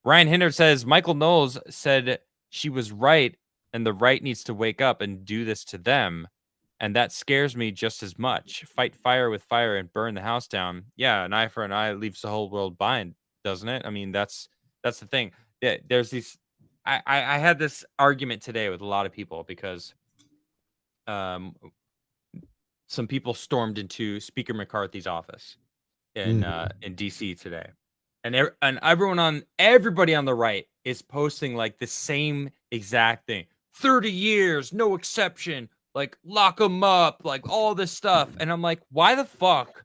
Ryan Hinder says Michael Knowles said she was right, and the right needs to wake up and do this to them. And that scares me just as much. Fight fire with fire and burn the house down. Yeah, an eye for an eye leaves the whole world blind, doesn't it? I mean, that's the thing. There's these. I had this argument today with a lot of people because some people stormed into Speaker McCarthy's office in DC today, and everybody on the right is posting like the same exact thing. 30 years, no exception. Like, lock them up, like all this stuff. And I'm like, why the fuck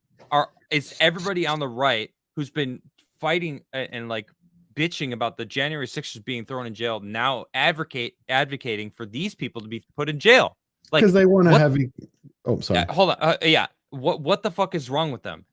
is everybody on the right who's been fighting and like bitching about the January 6th being thrown in jail now advocating for these people to be put in jail? Like, because they want to have. Oh, sorry. Hold on. Yeah. What the fuck is wrong with them?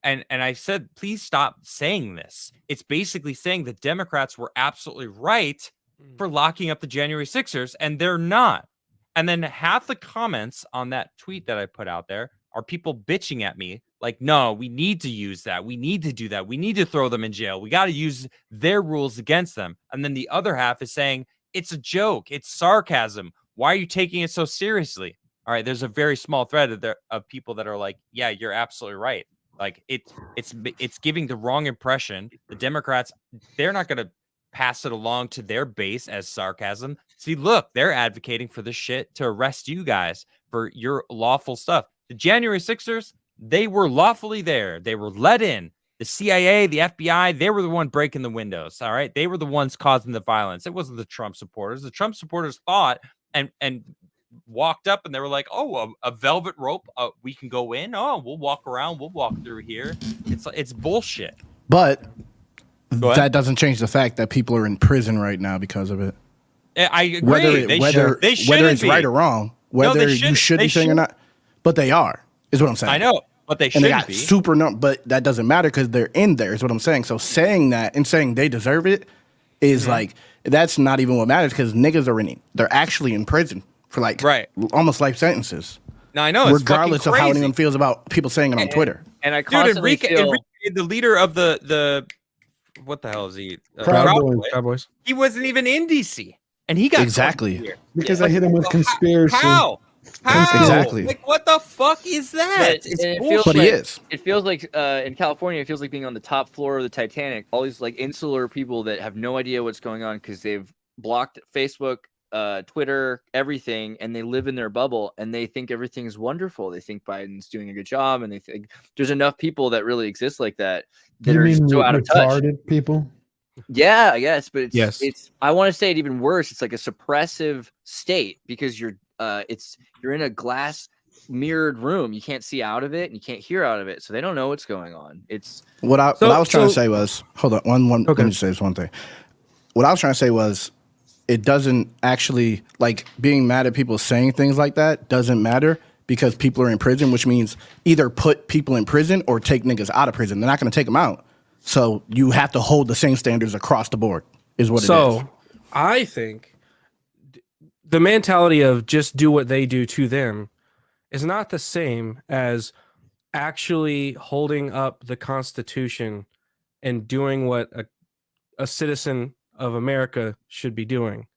And I said, please stop saying this. It's basically saying the Democrats were absolutely right for locking up the January 6ers, and they're not. And then half the comments on that tweet that I put out there are people bitching at me like, no, we need to use that. We need to do that. We need to throw them in jail. We got to use their rules against them. And then the other half is saying, it's a joke. It's sarcasm. Why are you taking it so seriously? All right, there's a very small thread of people that are like, yeah, you're absolutely right. Like, it's giving the wrong impression. The Democrats, they're not going to pass it along to their base as sarcasm. See, look, they're advocating for this shit to arrest you guys for your lawful stuff. The January 6ers, they were lawfully there. They were let in. The CIA, the FBI, they were the one breaking the windows. All right. They were the ones causing the violence. It wasn't the Trump supporters. The Trump supporters thought and walked up and they were like, oh, a velvet rope. We can go in. Oh, we'll walk around. We'll walk through here. It's bullshit. But that doesn't change the fact that people are in prison right now because of it. I agree. Whether it's right or wrong, whether you should be saying or not, but they are, is what I'm saying. I know, but they shouldn't be. But that doesn't matter because they're in there, is what I'm saying. So saying that and saying they deserve it is like, that's not even what matters because niggas are they're actually in prison for like almost life sentences. Now I know, regardless of how anyone feels about people saying it on Twitter. And I constantly Enrique, the leader of the what the hell is he? Proud Boys. He wasn't even in DC, and he got because I hit him with conspiracy. How? Exactly. Like, what the fuck is that? It feels like in California, it feels like being on the top floor of the Titanic. All these like insular people that have no idea what's going on because they've blocked Facebook, Twitter, everything, and they live in their bubble and they think everything's wonderful. They think Biden's doing a good job, and they think there's enough people that really exist like that that are so out of touch. People. Yeah, I guess, but it's I want to say it even worse. It's like a suppressive state because you're in a glass mirrored room. You can't see out of it and you can't hear out of it, so they don't know what's going on. It's what I was trying to say was, hold on, one. Okay. Let me just say this one thing. What I was trying to say was, it doesn't actually, like, being mad at people saying things like that doesn't matter because people are in prison, which means either put people in prison or take niggas out of prison. They're not going to take them out. So you have to hold the same standards across the board is what it is. So I think the mentality of just do what they do to them is not the same as actually holding up the Constitution and doing what a citizen of America should be doing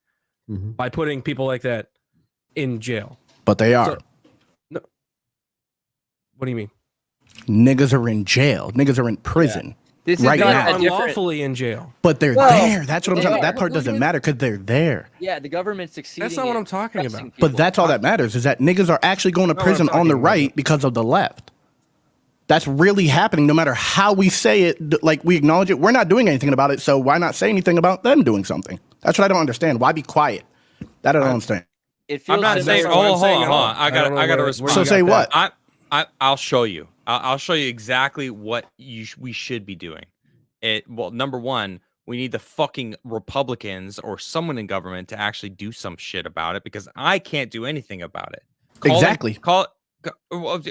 by putting people like that in jail. But they are. No. What do you mean? Niggas are in jail. Niggas are in prison. Yeah. This right is now. Unlawfully in jail. But they're there. That's what I'm saying. That part doesn't matter because they're there. Yeah, the government's succeeding. That's not what I'm talking about. But that's all that matters is that niggas are actually going to prison on the right because of the left. That's really happening no matter how we say it. Like, we acknowledge it. We're not doing anything about it, so why not say anything about them doing something? That's what I don't understand. Why be quiet? That I don't understand. It feels I'm not saying, hold on. I got to respond. So say what? I'll show you. I'll show you exactly what we should be doing. Well, number one, we need the fucking Republicans or someone in government to actually do some shit about it because I can't do anything about it. Exactly.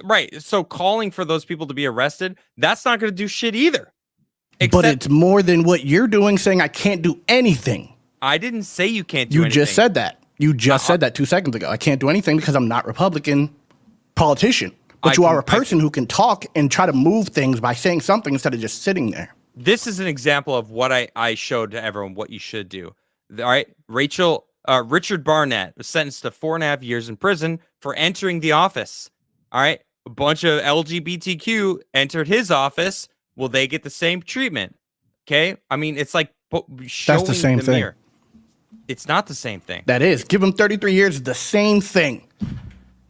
Right. So calling for those people to be arrested, that's not going to do shit either. But it's more than what you're doing, saying I can't do anything. I didn't say you can't do anything. You just said that. You just said that 2 seconds ago. I can't do anything because I'm not Republican politician. But you are a person who can talk and try to move things by saying something instead of just sitting there. this is an example of what I showed to everyone what you should do. All right, Richard Barnett was sentenced to 4.5 years in prison for entering the office. All right, a bunch of LGBTQ entered his office. Will they get the same treatment? Okay, I mean, it's like showing That's the same thing. mirror. It's not the same thing. That is. Give them 33 years. The same thing.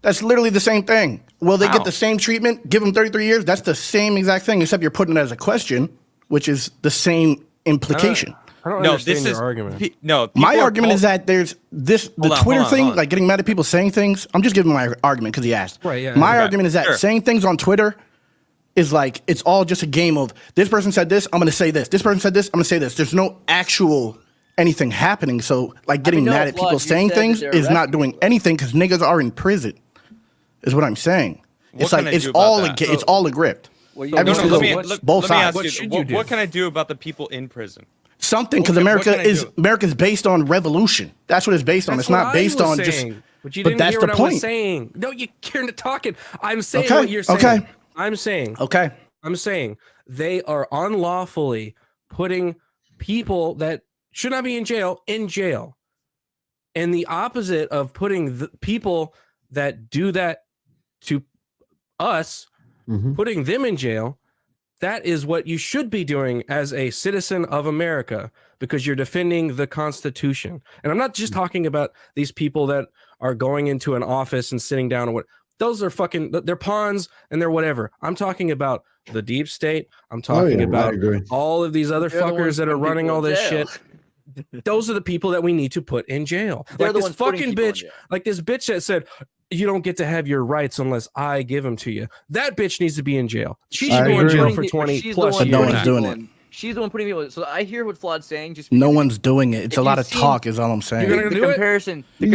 That's literally the same thing. Will they get the same treatment? Give them 33 years. That's the same exact thing, except you're putting it as a question, which is the same implication. I don't understand your argument. My argument is that there's the Twitter thing, like getting mad at people saying things. I'm just giving my argument because he asked. Right, yeah. My argument is that saying things on Twitter is like, it's all just a game of this person said this, I'm going to say this. This person said this, I'm going to say this. There's no actual anything happening. So like getting mad at people saying things is not doing anything because niggas are in prison, is what I'm saying. It's like, it's all a grift. Both sides. What can I do about the people in prison? Something, because America's based on revolution. That's what it's based on. It's not based on just. But you didn't hear what I was saying. No, you're talking. I'm saying what you're saying. Okay. I'm saying. Okay. I'm saying they are unlawfully putting people that should not be in jail. And the opposite of putting the people that do that to us, putting them in jail. That is what you should be doing as a citizen of America, because you're defending the Constitution. And I'm not just talking about these people that are going into an office and sitting down and what. Those are fucking, they're pawns and they're whatever. I'm talking about the deep state. I'm talking about all of these other fuckers that are running all this shit. Those are the people that we need to put in jail. Like this fucking bitch, like this bitch that said, you don't get to have your rights unless I give them to you. That bitch needs to be in jail. She should be in jail for 20 plus years. No one's doing it. She's the one putting people. So I hear what Flawd's saying. Just no one's doing it. It's a lot of talk, is all I'm saying. The comparison I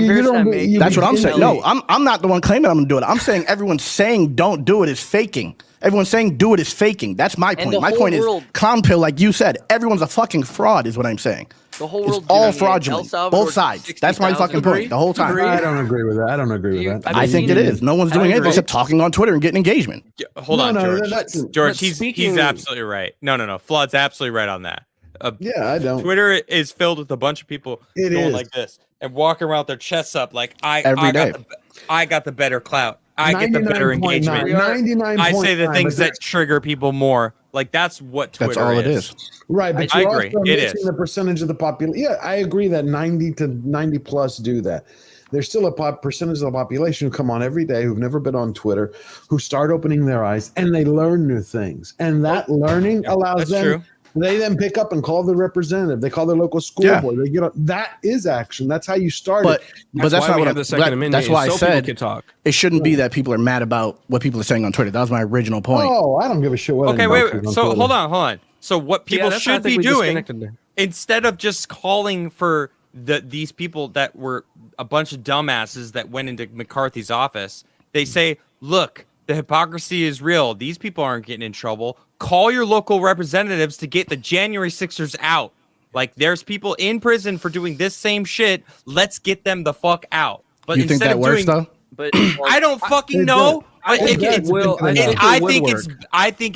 made. That's what I'm saying. No, I'm not the one claiming I'm gonna do it. I'm saying everyone's saying don't do it is faking. Everyone's saying do it is faking. That's my point. My point is clown pill, like you said. Everyone's a fucking fraud, is what I'm saying. The whole world all fraudulent. Both sides. That's my fucking point. The whole time. I don't agree with that. I don't agree with that. I think it is. No one's doing anything except talking on Twitter and getting engagement. Hold on, George. George, he's absolutely right. No. Flawd's absolutely right on that. I don't. Twitter is filled with a bunch of people going like this and walking around with their chests up like I got the better clout. I get the better engagement. 99. I say the things that trigger people more. Like that's what Twitter is. That's all it is. Right, but I you're agree. also It missing is the percentage of the population. Yeah, I agree that 90 to 90 plus do that. There's still a percentage of the population who come on every day, who've never been on Twitter, who start opening their eyes and they learn new things. And that learning allows them. True. They then pick up and call the representative. They call their local school board. They that is action. That's how you start. But that's not what the Second Amendment. That's why I said talk. It shouldn't be that people are mad about what people are saying on Twitter. That was my original point. Oh, I don't give a shit. What wait. So hold on. So what people should be doing, instead of just calling for these people that were a bunch of dumbasses that went into McCarthy's office, they say, look, the hypocrisy is real. These people aren't getting in trouble. Call your local representatives to get the January 6ers out. Like, there's people in prison for doing this same shit. Let's get them the fuck out. But you think that works, though? But I don't fucking know. I think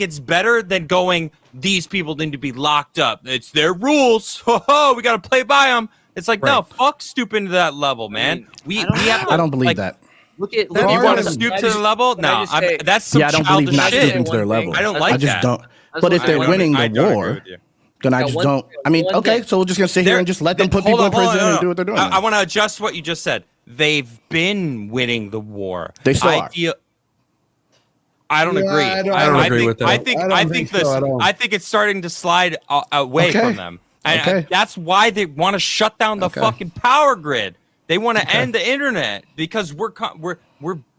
it's better than going, these people need to be locked up. It's their rules. We got to play by them. It's like, no, fuck stooping to that level, man. I don't believe that. Look at you want to stoop to the level? No, that's some I don't believe not shit. stooping to their level. I don't like that. I just don't. But if they're winning the war, then I just don't. I mean, okay, so we're just gonna sit here and just let them put people in prison and do what they're doing. I want to adjust what you just said. They've been winning the war. They still are. I don't agree. I don't agree with that. I think it's starting to slide away from them. And that's why they want to shut down the fucking power grid. They want to end the internet because we're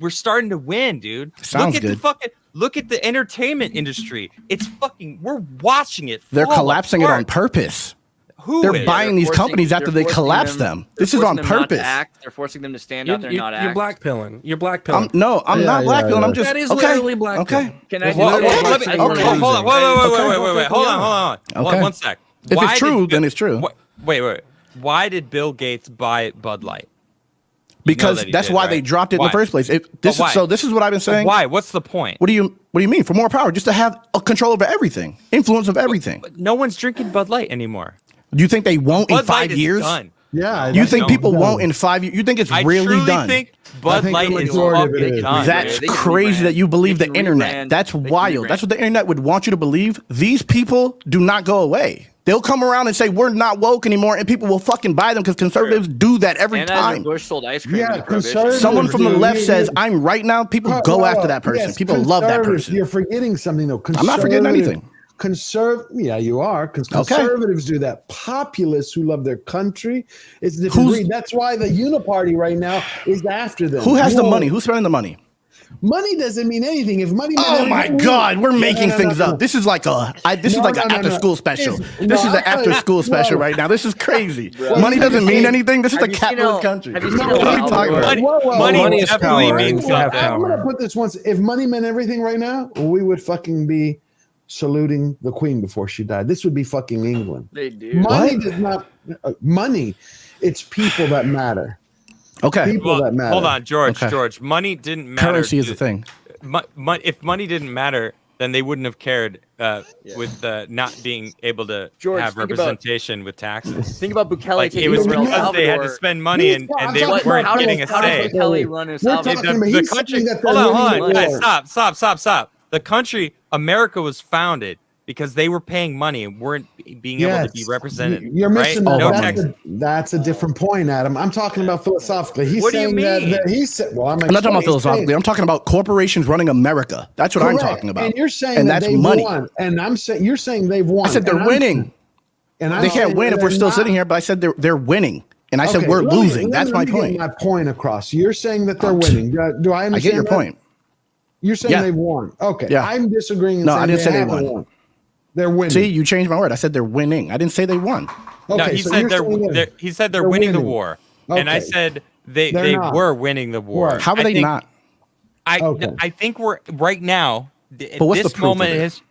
starting to win, dude. Look at the entertainment industry. It's fucking. We're watching it. They're collapsing it on purpose. They're buying these companies after they collapse them. This is on purpose. They're forcing them to stand out there and not act. You're blackpilling. You're blackpilling. I'm not blackpilling. I'm just that is literally blackpilling. Okay. Can I? Hold on. Wait. Hold on. Okay. One sec. If it's true, then it's true. Wait. Why did Bill Gates buy Bud Light? Because that he that's did, why right? they dropped it in Why? the first place. But why? So this is what I've been saying. Why? What's the point? What do you mean? For more power, just to have a control over everything, influence of everything. But no one's drinking Bud Light anymore. Do you think they won't in Bud Light 5 is years? done. Yeah. You think people done. won't in 5 years? You think it's I really truly done? think I Bud think Light the is majority of it fucking is. done. That's They can crazy rebrand. that you believe They the can internet. rebrand. That's They can wild. rebrand. That's what the internet would want you to believe. These people do not go away. They'll come around and say we're not woke anymore, and people will fucking buy them because conservatives do that every And time. Bush sold ice cream. Yeah, during Prohibition. conservatives- Someone from the Dude, left you- says you- I'm right now. People go after that person. Yes, People love that conservatives, person. You're forgetting something though. I'm not forgetting anything. Yeah, you are, because conservatives do that. Populists who love their country, it's a different breed. That's why the Uniparty right now is after them. Who has the money? Who's spending the money? Money doesn't mean anything. If money meant Oh my anything, God, we're making no, things no. up. This is like an after school special. It's- This is no, an after school special no. right now. This is crazy. Bro. Money doesn't mean anything. This is a Have you seen capitalist how- country. have you seen What how are you talking about? Money, Whoa. money is definitely power. means You can have something. I'm gonna put this once. If money meant everything right now, we would fucking be saluting the Queen before she died. This would be fucking England. They do. Money does not. Money. It's people that matter. Okay. People that matter. Hold on, George. Okay. George, money didn't matter. Currency is the thing. If money didn't matter, then they wouldn't have cared with not being able to George, have think representation with taxes. Think about Bukele Like taking it was over El because they had to Salvador. spend money and I'm they talking weren't about getting a how say. does Bukele run El We're Salvador? talking about- The he's country. saying that they're Hold on, winning hold the on. war. Guys, stop. The country, America, was founded because they were paying money and weren't being able to be represented. You're missing right? that. No That's, tax. that's a different point, Adam. I'm talking about philosophically. He's What do you saying mean? that he said. Well, I'm not talking about philosophically. I'm talking about corporations running America. That's what I'm talking about. And you're saying and that that's they've money. won. And I'm saying you're saying they've won. I said they're And I'm- winning. And I'm They can't saying win if they're we're still not. sitting here, but I said they're winning. And I said Okay, we're let me- losing. let That's me my get point. my point across. You're saying that they're winning. Do I understand? I get your that? point. You're saying Yeah. they've won. Okay. Yeah. I'm disagreeing. And No, I saying didn't say they haven't won. They're winning. See, you changed my word. I said they're winning. I didn't say they won. Okay, No, he so said you're saying they're winning the war, and I Okay. said they They're not. were winning the war. Right. How are I they think- not? Okay. I think we're right now. But what's this the proof of moment it? is.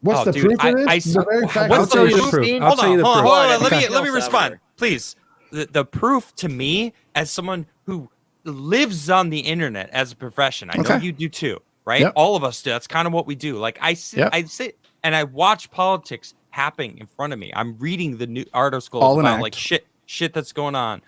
What's Oh, the dude, proof of this? I The very fact what's I'll that tell they- you the proof. I'll Hold tell you on, the hold on, proof. hold on. Okay. Let me respond, please. The proof to me, as someone who lives on the internet as a profession, I know Okay. you do too, right? Yep. All of us do. That's kind of what we do. Like I sit and I watch politics happening in front of me. I'm reading the new articles All about an like act. shit that's going on.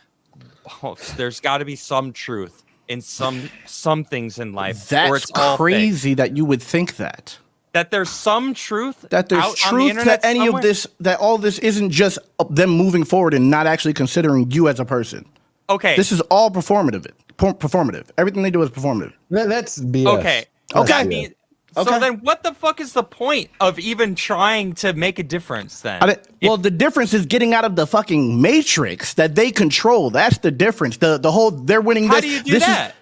Oh, there's got to be some truth in some things in life. or That's it's all fake. crazy that you would think that. That there's some truth. That there's out on the truth internet to any somewhere? of this, that all this isn't just them moving forward and not actually considering you as a person. Okay. This is all performative. Performative. Everything they do is performative. That's BS. Okay. Okay. That means, Okay. So then what the fuck is the point of even trying to make a difference then? Well, the difference is getting out of the fucking matrix that they control. That's the difference. The whole they're winning How this. do you do this that? Is,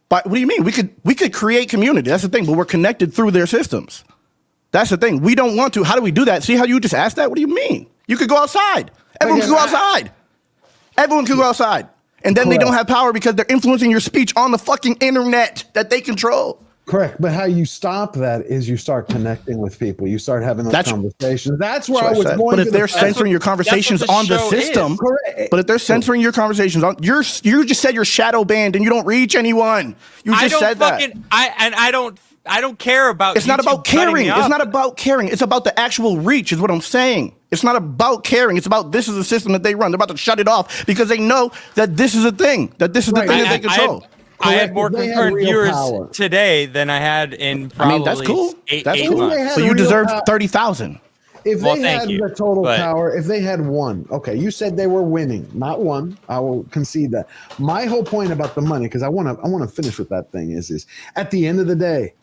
but what do you mean? We could create community. That's the thing. But we're connected through their systems. That's the thing. We don't want to. How do we do that? See how you just asked that? What do you mean? You could go outside. Everyone can go outside. Everyone can go outside. And then they don't have power because they're influencing your speech on the fucking internet that they control. Correct. But how you stop that is you start connecting with people. You start having those conversations. That's where I was going. But if they're censoring your conversations on the system, but if they're censoring your conversations on, you just said you're shadow banned and you don't reach anyone. You just said that. I don't care about. It's not YouTube about caring. cutting me It's off. not about caring. It's about the actual reach, is what I'm saying. It's not about caring. It's about this is the system that they run. They're about to shut it off because they know that this is a thing. That this is the thing that they control. I had more They have concurrent real viewers power. today than I had in probably that's cool. That's eight cool. months. So you real deserve power. 30,000. If Well, they thank had you, the total but- power, if they had won, okay, you said they were winning, not one. I will concede that. My whole point about the money, because I want to finish with that thing, is at the end of the day,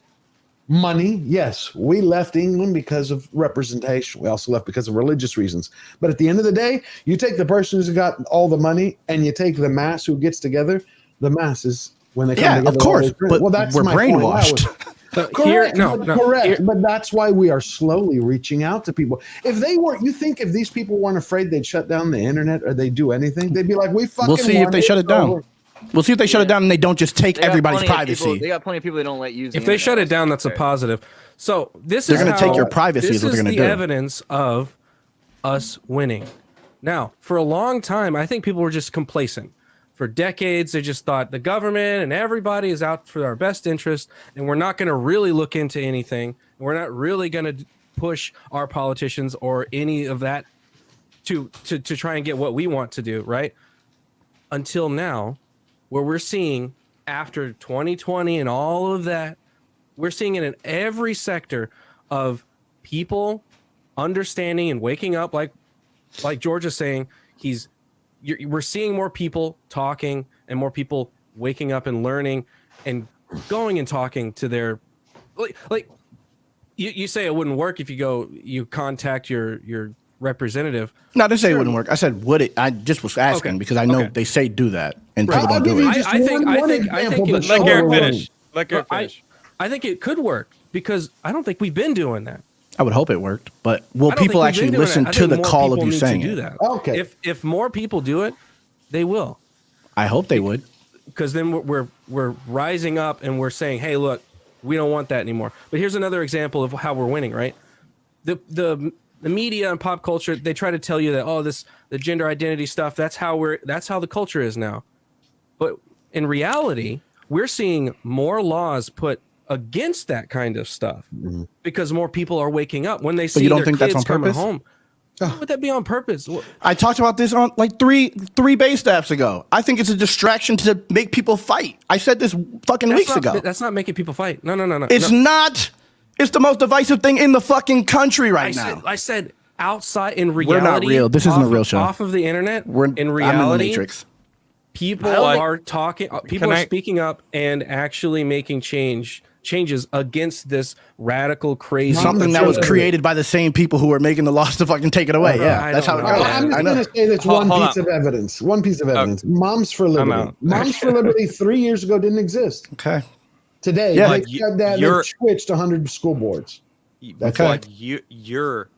money. Yes, we left England because of representation. We also left because of religious reasons. But at the end of the day, you take the person who's got all the money, and you take the mass who gets together. The masses, when they come Yeah, together, of course. well, But that's we're my point. brainwashed. Correct. But that's why we are slowly reaching out to people. If they weren't, you think if these people weren't afraid they'd shut down the internet or they'd do anything, they'd be like, we fucking. We'll see if won. they shut it down. Over. We'll see if they shut it down and they don't just take They got everybody's plenty of privacy. people- They got plenty of people they don't let use. If they shut it down, that's a positive. So this They're is gonna how- take your privacy This is what they're gonna the do. evidence of us winning. Now, for a long time, I think people were just complacent. For decades, they just thought the government and everybody is out for our best interest, and we're not going to really look into anything. We're not really going to push our politicians or any of that to try and get what we want to do, right? Until now, where we're seeing after 2020 and all of that, we're seeing it in every sector of people understanding and waking up, like George is saying, we're seeing more people talking and more people waking up and learning and going and talking to their like you say it wouldn't work if you contact your representative. No, I didn't say it wouldn't work. I said would it. I just was asking because I know they say do that and people don't do it. I think let Garrett finish. Let Garrett finish. I think it could work because I don't think we've been doing that. I would hope it worked, but will people actually listen to the call of you saying it? That. Okay. If more people do it, they will. I hope they would. Because then we're rising up and we're saying, hey, look, we don't want that anymore. But here's another example of how we're winning, right? The media and pop culture, they try to tell you that the gender identity stuff, that's how the culture is now. But in reality, we're seeing more laws put against that kind of stuff because more people are waking up when they see their kids coming home. How would that be on purpose? I talked about this on like three base staffs ago. I think it's a distraction to make people fight. I said this weeks ago. That's not making people fight. No. It's not. It's the most divisive thing in the fucking country right now. I said outside in reality. We're not real. This isn't a real show. Off of the internet. In reality. I'm in the Matrix. People are talking. People are speaking up and actually making changes against this radical, crazy something that was created by the same people who are making the laws to fucking take it away. That's how it goes. I'm just going to say this one piece of evidence. Moms for Liberty. Moms for Liberty 3 years ago didn't exist. Okay. Today, they said that they've switched 100 school boards. Okay. You're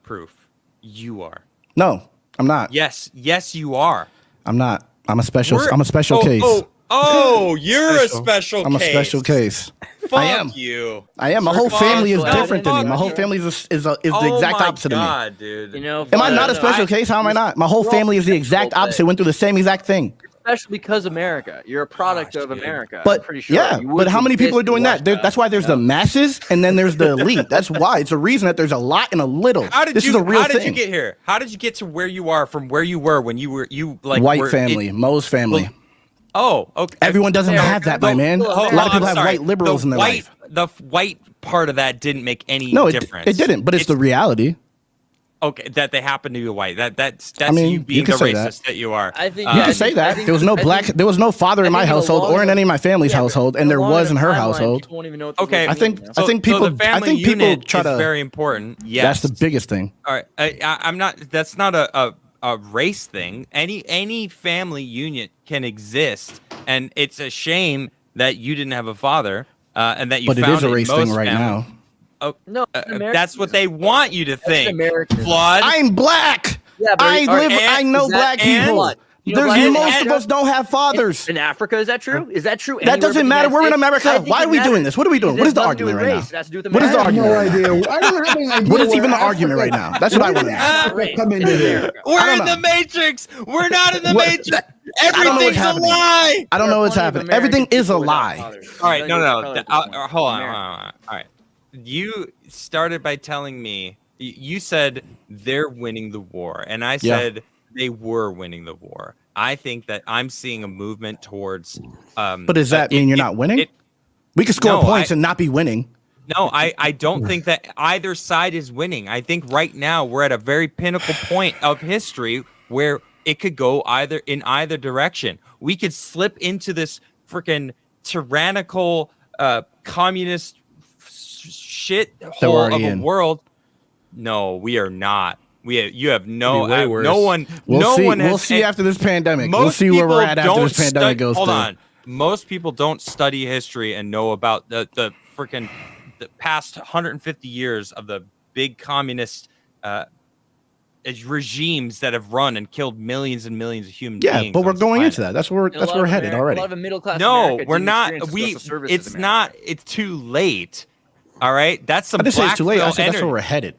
proof. You are. No, I'm not. Yes, you are. I'm not. I'm a special case. You're a special case. I'm a special case. I am. You. I am. My whole family is different than me. My whole family is the exact opposite of me. Dude. You know, am I not a special case? How am I not? My whole family is the exact opposite. Went through the same exact thing. Especially because America. You're a product of America. But I'm pretty sure. Yeah, but how many people are doing that? That's why there's the masses and then there's the elite. That's why. It's a reason that there's a lot and a little. This is a real thing. How did you get here? How did you get to where you are from where you were when you like white family, Mo's family. Oh, okay. Everyone doesn't have that, my man. A lot of people have white liberals in their life. The white part of that didn't make any difference. It didn't, but it's the reality. Okay, that they happen to be white. That's you being the racist that you are. I think you can say that. There was no there was no father in my household or in any of my family's household, and there was in her household. Okay, I think people try to. Very important. Yes, that's the biggest thing. All right, I'm not. That's not a race thing. Any family union can exist, and it's a shame that you didn't have a father, and that you. But it is a race thing right now. Oh no, that's what they want you to think. Flawed. I'm black. Yeah, I know black people. Most of us don't have fathers. In Africa, is that true? Is that true? That doesn't matter. We're in America. Why are we doing this? What are we doing? What is the argument right now? What is the argument? No idea. I don't have any idea. What is even the argument right now? That's what I want to know. Come into here. We're in the Matrix. We're not in the Matrix. Everything's a lie. I don't know what's happening. Everything is a lie. All right, no. Hold on. All right. You started by telling me, you said they're winning the war, and I said they were winning the war. I think that I'm seeing a movement towards. But does that mean you're not winning? We could score points and not be winning. No, I don't think that either side is winning. I think right now we're at a very pinnacle point of history where it could go in either direction. We could slip into this freaking tyrannical communist shit hole of a world. No, we are not. You have no one. We'll see after this pandemic. We'll see where we're at after this pandemic goes. Hold on. Most people don't study history and know about the freaking the past 150 years of the big communist regimes that have run and killed millions and millions of human beings. Yeah, but we're going into that. That's where we're headed already. A lot of middle class. No, we're not. It's not. It's too late. All right, that's some. I didn't say it's too late. I said that's where we're headed.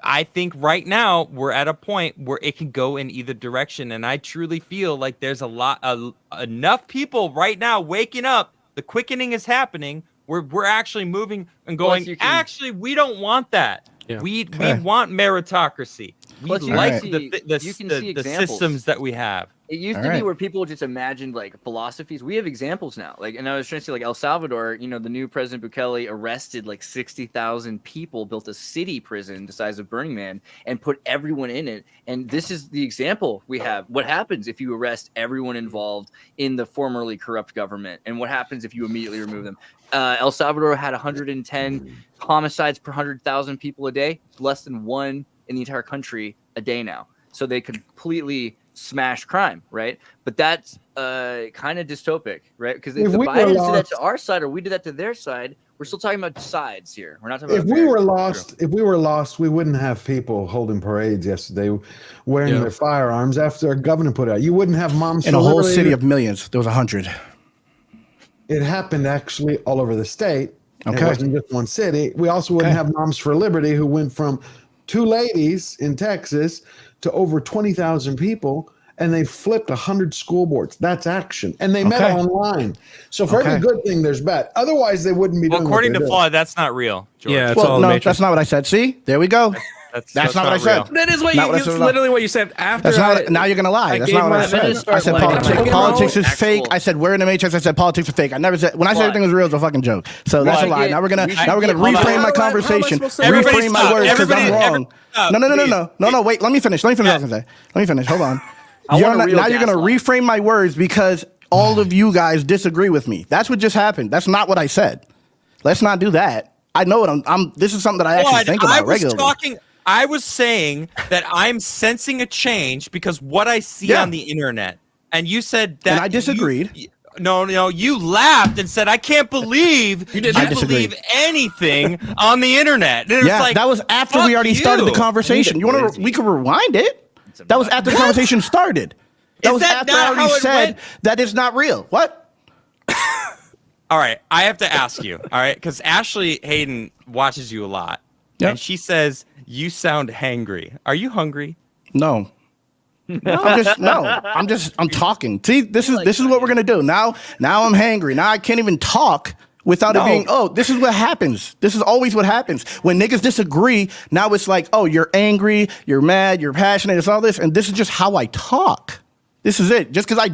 I think right now we're at a point where it can go in either direction, and I truly feel like there's enough people right now waking up. The quickening is happening. We're actually moving and going. Actually, we don't want that. Yeah. We want meritocracy. We like the systems that we have. It used to be where people just imagined like philosophies. We have examples now. Like, and I was trying to say, like El Salvador, the new President Bukele arrested like 60,000 people, built a city prison the size of Burning Man, and put everyone in it. And this is the example we have. What happens if you arrest everyone involved in the formerly corrupt government? And what happens if you immediately remove them? El Salvador had 110 homicides per 100,000 people a day, less than one in the entire country a day now. So they completely smash crime, right? But that's kind of dystopic, right? Because if the Bidens did that to our side or we did that to their side, we're still talking about sides here. We're not talking about if we were lost, we wouldn't have people holding parades yesterday wearing their firearms after a governor put out. You wouldn't have moms in a whole city of millions. There was 100. It happened actually all over the state. Okay. It wasn't just one city. We also wouldn't have Moms for Liberty, who went from 2 ladies in Texas to over 20,000 people, and they flipped 100 school boards. That's action. And they met online. So for every good thing, there's bad. Otherwise, they wouldn't be doing according to Flawd, that's not real, George. Yeah, that's not what I said. See? There we go. That's not what I said. That is literally what you said after. Now you're going to lie. That's not what I said. I said politics is fake. I said we're in the Matrix. I said politics is fake. I never said, when I said everything was real, it was a fucking joke. So that's a lie. Now we're going to reframe my conversation. Reframe my words because I'm wrong. No, wait. Let me finish. Let me finish. Hold on. Now you're going to reframe my words because all of you guys disagree with me. That's what just happened. That's not what I said. Let's not do that. I know what this is something that I actually think about regularly. I was saying that I'm sensing a change because what I see on the internet, and you said that. And I disagreed. No, you laughed and said, "I can't believe you didn't believe anything on the internet." And like, that was after we already started the conversation. We could rewind it. That was after the conversation started. That was after I already said that it's not real. What? All right, I have to ask you. All right, because Ashley Hayden watches you a lot, and she says you sound hangry. Are you hungry? No. I'm talking. See, this is what we're gonna do. Now I'm hangry. Now I can't even talk without it being, this is what happens. This is always what happens. When niggas disagree, now it's like, you're angry, you're mad, you're passionate, it's all this, and this is just how I talk. This is it. Just because I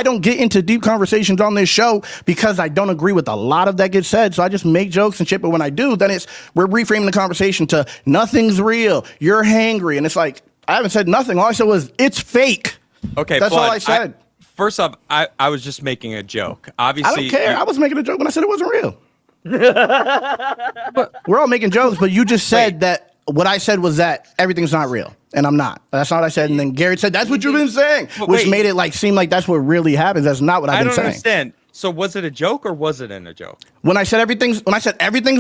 don't get into deep conversations on this show because I don't agree with a lot of that gets said. So I just make jokes and shit. But when I do, then we're reframing the conversation to nothing's real. You're hangry. And it's like, I haven't said nothing. All I said was, it's fake. Okay. That's all I said. First off, I was just making a joke. Obviously. I don't care. I was making a joke when I said it wasn't real. But we're all making jokes, but you just said that what I said was that everything's not real. And I'm not. That's not what I said. And then Garrett said, that's what you've been saying, which made it seem like that's what really happens. That's not what I've been saying. I don't understand. So was it a joke or was it in a joke? When I said everything's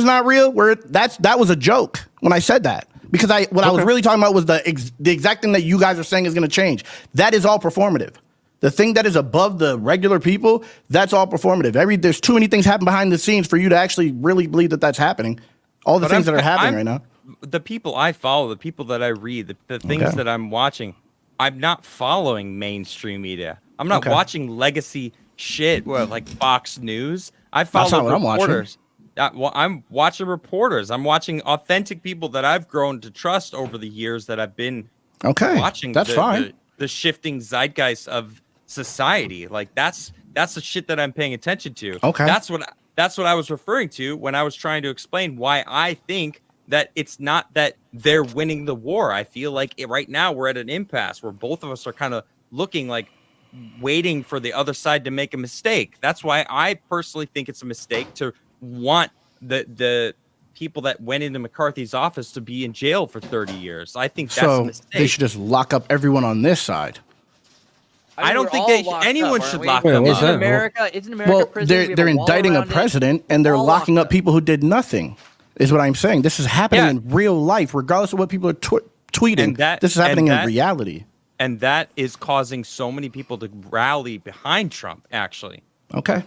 not real, that was a joke when I said that. Because I was really talking about was the exact thing that you guys are saying is going to change. That is all performative. The thing that is above the regular people, that's all performative. There's too many things happen behind the scenes for you to actually really believe that that's happening. All the things that are happening right now. The people I follow, the people that I read, the things that I'm watching, I'm not following mainstream media. I'm not watching legacy shit like Fox News. I follow reporters. I'm watching reporters. I'm watching authentic people that I've grown to trust over the years that I've been watching. That's fine. The shifting zeitgeist of society. Like that's the shit that I'm paying attention to. Okay. That's what I was referring to when I was trying to explain why I think that it's not that they're winning the war. I feel like right now we're at an impasse where both of us are kind of looking like waiting for the other side to make a mistake. That's why I personally think it's a mistake to want the people that went into McCarthy's office to be in jail for 30 years. I think that's a mistake. They should just lock up everyone on this side. I don't think anyone should lock them up. Isn't America they're indicting a president and they're locking up people who did nothing. Is what I'm saying. This is happening in real life, regardless of what people are tweeting. This is happening in reality. And that is causing so many people to rally behind Trump, actually. Okay.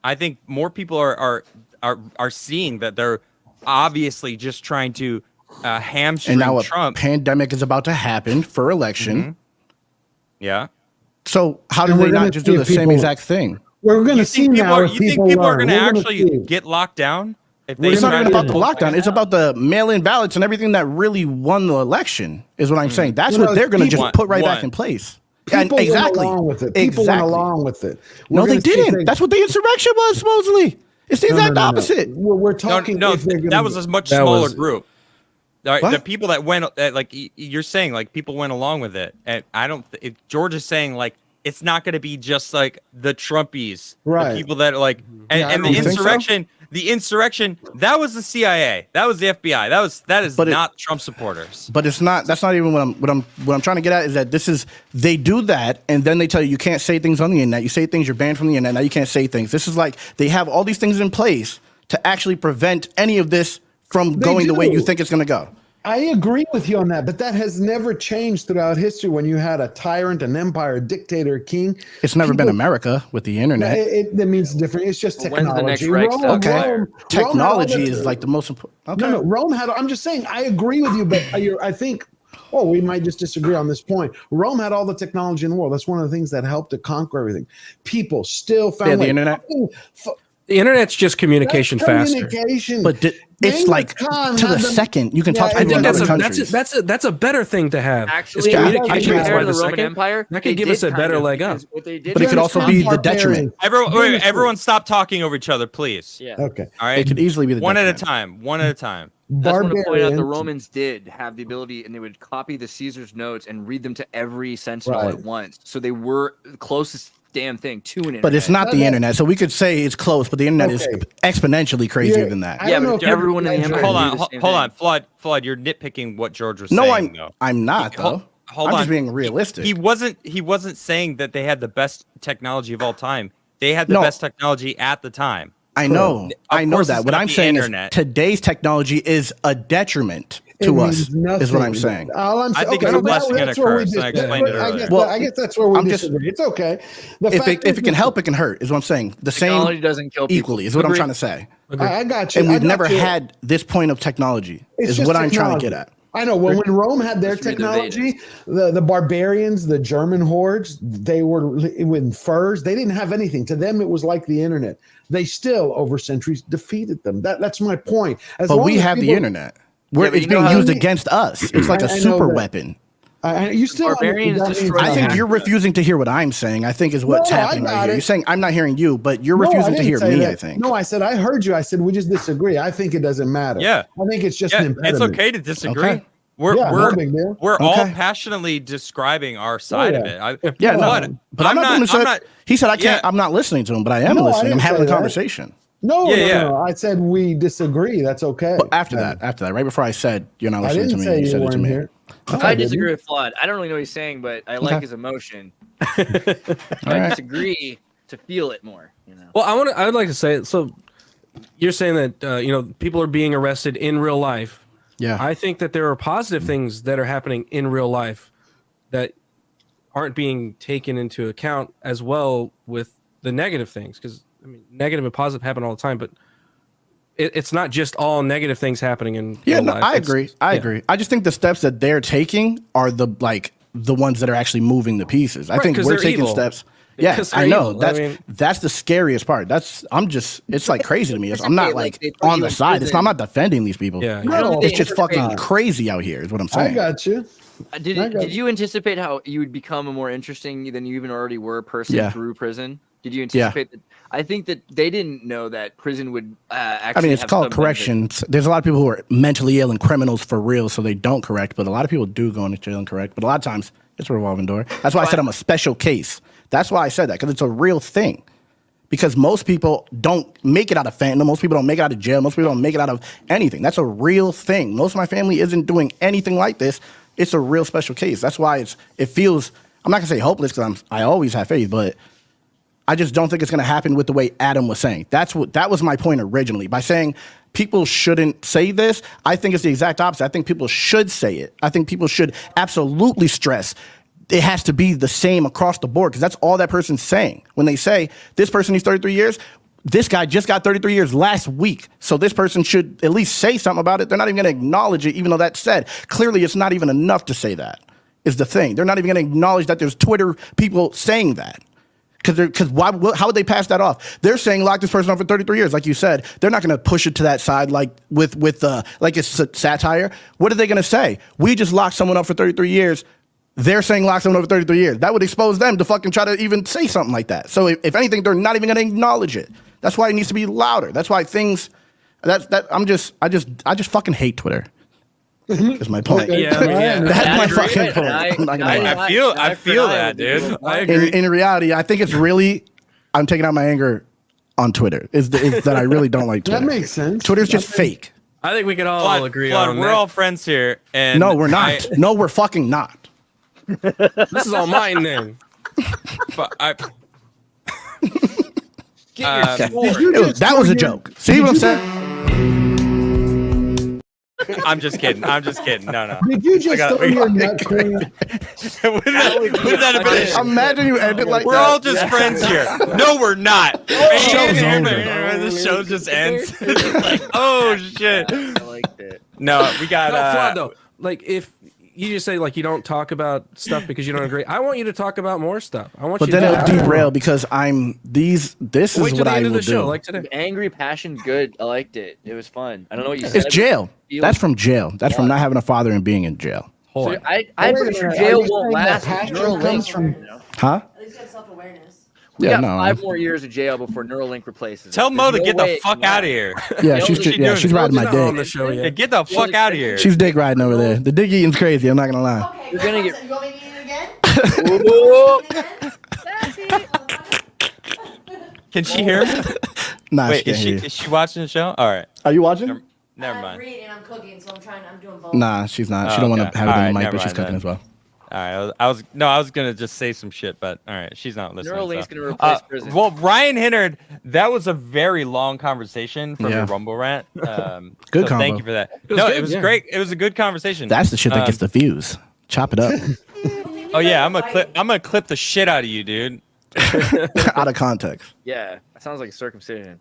I think more people are seeing that they're obviously just trying to hamstring And now a Trump. pandemic is about to happen for election. Mhm. Yeah. So how do And they we're gonna not just see do the if same people- exact thing? We're going to see now if You think people people are learn. going to We're gonna actually see. get locked down? If We're It's not gonna even try about the lockdown. It's about the mail-in ballots and everything that really won the election. Is what I'm saying. That's You know, what they're going to just people- put right back one. in place. People exactly. went along with it. People went along with it. We're No, they gonna see if didn't. That's what the insurrection was supposedly. It's the exact opposite. We're talking. No, if they're gonna that was a much That smaller was- group. All right, What? the people that went, like you're saying, like people went along with it, and I don't. If George is saying like it's not going to be just like the Trumpies, Right. The people that are like, and, Yeah, I and the don't think so. insurrection, the insurrection, that was the CIA, that was the FBI, that is But not Trump supporters. But it's not. That's not even what I'm trying to get at. Is that this is they do that, and then they tell you can't say things on the internet. You say things, you're banned from the internet. Now you can't say things. This is like they have all these things in place to actually prevent any of this from going the way you do. think it's going to go. I agree with you on that, but that has never changed throughout history. When you had a tyrant, an empire, a dictator, a king, It's never been people- America with the internet. That means different. It's just Well, when's technology. the next Reichstag Okay. fire? Rome Technology had all is the- like the most important. Okay. No, Rome had. I'm just saying. I agree with you, but I think. Oh, we might just disagree on this point. Rome had all the technology in the world. That's one of the things that helped to conquer everything. People still found Yeah, the ways. internet. The internet's just communication faster. Communication. But it's Genghis like Khan to had the them- second you can Yeah, talk to I people I in think other that's countries. that's a better thing to have. Actually, Yeah, communication compared by compared the to the Roman second. Empire, That could they give us did a better kind of, leg up. because what they did But it could was- also be the detriment. Everyone, stop talking over each other, please. Yeah. Okay. All right, It could easily be the one at a detriment. time. One at a time. That's what I point out. The Barbarians- Romans did have the ability, and they would copy the Caesar's notes and read them to every sentinel Right. at once. So they were the closest damn thing to an internet. But it's not the Okay. internet, so we could say it's close. But the internet is Okay. exponentially crazier Yeah, than that. I Yeah, don't but know if if everyone in the everybody- empire Hold do on, the same hold thing. on, Flood. You're nitpicking what George was No, saying, though. I'm not though. Hold I'm on. just being realistic. He wasn't saying that they had the best technology of all time. They had the No. best technology at the time. I know. Of I know course that. it's What not I'm the saying internet. is today's technology is a detriment It to us. means nothing. Is what I'm saying. All I'm I saying, think it's a well, blessing and a that's where we curse, and I disagree. explained it I earlier. guess, Well, I guess that's where we I'm just- disagree. It's okay. The If fact it is can help, it can hurt. Is what I'm saying. The Technology same doesn't kill people. equally is what I'm Agreed. trying to say. I got you. And I we've got never you. had this point of technology. It's Is just what I'm trying to technology. get at. I know when Rome had their Just read the technology, the barbarians, the German hordes, they were with furs. They didn't have anything. To them, it was like the internet. They still, over centuries, defeated them. That's my point. As But long we as have the people- internet. but It's you know being how- used against us. It's like a I know super that. weapon. You still Barbarians that means destroyed I the think nothing. you're refusing to hear what I'm saying. I think is what's No, I happening got right here. it. You're saying I'm not hearing you, but you're No, I refusing to didn't hear say me. that. I think. No, I said I heard you. I said we just disagree. I think it doesn't matter. Yeah. I think it's just Yeah, an impediment. it's okay to disagree. Okay. We're Yeah, no we're big deal. we're all Okay. passionately describing our side of yeah. it. Yeah, Flood, no, but I'm not doing this. I'm not. He said I can't. Yeah. I'm not listening to him, but I am No, I listening. I'm didn't having say a that. conversation. No, Yeah. no. I said we disagree. That's okay. But after that, right before I said you're not I listening to didn't me, say you you said it to weren't me. here. No, I didn't. disagree with Flawd. I don't really know what he's saying, but I like his emotion. All I right. disagree to feel it more. You know. Well, I would like to say so. You're saying that people are being arrested in real life. Yeah. I think that there are positive things that are happening in real life that aren't being taken into account as well with the negative things. Because I mean, negative and positive happen all the time, but it's not just all negative things happening in Yeah, real no, life. I It's- agree. I yeah. agree. I just think the steps that they're taking are the ones that are actually moving the pieces. I Right, think 'cause we're they're taking evil. steps. Yeah, Because they're I know. evil. I mean- That's the scariest part. It's like crazy to me. It's I'm not okay, like like, they put on you the in side. prison. I'm not defending these people. Yeah. No, It's just fucking not. crazy out here. Is what I'm I saying. got you. Did you anticipate how you would become a more interesting than you even already were person Yeah. through prison? Did you anticipate that? I think that they didn't know that prison would actually. I mean, it's have called some benefit. corrections. There's a lot of people who are mentally ill and criminals for real, so they don't correct. But a lot of people do go into jail and correct. But a lot of times, it's a revolving door. That's why I said I'm a special case. That's why I said that, because it's a real thing. Because most people don't make it out of fentanyl. Most people don't make it out of jail. Most people don't make it out of anything. That's a real thing. Most of my family isn't doing anything like this. It's a real special case. That's why it feels, I'm not going to say hopeless, because I always have faith, but I just don't think it's going to happen with the way Adam was saying. That was my point originally. By saying people shouldn't say this, I think it's the exact opposite. I think people should say it. I think people should absolutely stress it has to be the same across the board, because that's all that person's saying. When they say this person needs 33 years, this guy just got 33 years last week. So this person should at least say something about it. They're not even going to acknowledge it, even though that's said. Clearly, it's not even enough to say that is the thing. They're not even going to acknowledge that there's Twitter people saying that. Because how would they pass that off? They're saying lock this person up for 33 years, like you said. They're not going to push it to that side like like it's satire. What are they going to say? We just locked someone up for 33 years. They're saying lock someone up for 33 years. That would expose them to fucking try to even say something like that. So if anything, they're not even going to acknowledge it. That's why it needs to be louder. That's why things. I just fucking hate Twitter. Is my point. Yeah. That's my fucking point. I feel that, dude. I agree. In reality, I think it's really, I'm taking out my anger on Twitter. Is that I really don't like Twitter. That makes sense. Twitter's just fake. I think we can all agree on we're that. all friends here, and No, we're not. No, we're fucking not. This is all mine then. That was a joke. See what I'm saying? I'm just kidding. No. Did you just throw your nut cream? Wouldn't that have been? Imagine you ended like We're that. all just friends here. No, we're not. Show's over. The show just ends. Like, oh shit. I liked it. No, we got. No, Flawd, though. Like if you just say like you don't talk about stuff because you don't agree, I want you to talk about more stuff. I want But you then to it'll derail because this wait is till what the I end of will the show, do. like today. Angry passion, good. I liked it. It was fun. I don't know what you said. It's jail. That's from jail. That's from not having a father and being in jail. Hold So on. I'm Wait a pretty sure minute, jail are you won't saying that last. passion Neuralink, comes from- you know? Huh? At least you have self-awareness. We Yeah, got no. 5 more years of jail before Neuralink replaces it. Tell Mo to There's get no way the it fuck can out of last. here. Yeah, Yo, she's what's she yeah, doing? she's riding my Not on the dick. show Yeah, yet. get the fuck out of here. She's dick riding over there. The dick eating's crazy. I'm not gonna lie. Okay, You're gonna you get- want me to eat it again? Can she hear me? Nah, Wait, she can't hear you. is she watching the show? All right, Are you watching? never I'm mind. reading and I'm cooking, so I'm doing both. Nah, she's not. She Oh, don't want okay. to have it in Alright, the mic, never but she's mind cooking then. as well. All right, I was gonna just say some shit, but all right, she's not listening. Neuralink's so. gonna replace prison. Well, Ryan Hinnard, that was a very long conversation from Yeah. your Rumble rant. Good so combo. Thank you for that. was No, good, it was yeah. great. It was a good conversation. That's the shit that gets the views. Chop it up Oh yeah, I'm gonna clip the shit out of you, dude. out of context. Yeah, that sounds like a circumcision.